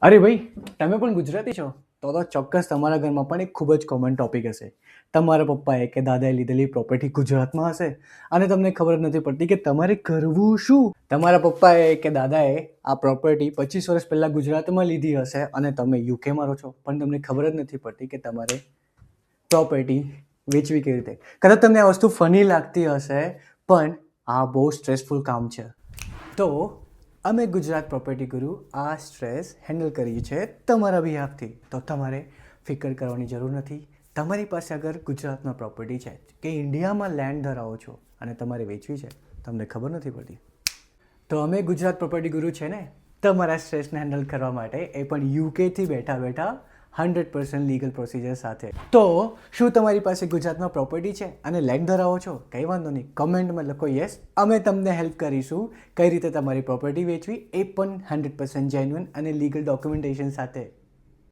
અરે ભાઈ, તમે પણ ગુજરાતી છો તો ચોક્કસ તમારા ઘરમાં પણ એક ખૂબ જ કોમન ટોપિક હશે. તમારા પપ્પાએ કે દાદાએ લીધેલી પ્રોપર્ટી ગુજરાતમાં હશે અને તમને ખબર જ નથી પડતી કે તમારે કરવું શું. તમારા પપ્પાએ કે દાદાએ આ પ્રોપર્ટી 25 વર્ષ પહેલાં ગુજરાતમાં લીધી હશે અને તમે યુકેમાં રહો છો, પણ તમને ખબર જ નથી પડતી કે તમારે પ્રોપર્ટી વેચવી કેવી રીતે. કદાચ તમને આ વસ્તુ ફની લાગતી હશે, પણ આ બહુ સ્ટ્રેસફુલ કામ છે. તો અમે ગુજરાત પ્રોપર્ટી ગુરુ આ સ્ટ્રેસ હેન્ડલ કરીએ છીએ તમારા બિહાફથી. તો તમારે ફિકર કરવાની જરૂર નથી. તમારી પાસે અગર ગુજરાતમાં પ્રોપર્ટી છે કે ઇન્ડિયામાં લેન્ડ ધરાવો છો અને તમારે વેચવી છે, તમને ખબર નથી પડતી, તો અમે ગુજરાત પ્રોપર્ટી ગુરુ છે ને તમારા સ્ટ્રેસને હેન્ડલ કરવા માટે, એ પણ યુકેથી બેઠા બેઠા 100% લીગલ પ્રોસિજર સાથે. તો શું તમારી પાસે ગુજરાતમાં પ્રોપર્ટી છે અને લેન્ડ ધરાવો છો? કંઈ વાંધો નહીં, કમેન્ટમાં લખો યસ, અમે તમને હેલ્પ કરીશું કઈ રીતે તમારી પ્રોપર્ટી વેચવી, એ પણ 100% જેન્યુઅન અને લીગલ ડોક્યુમેન્ટેશન સાથે.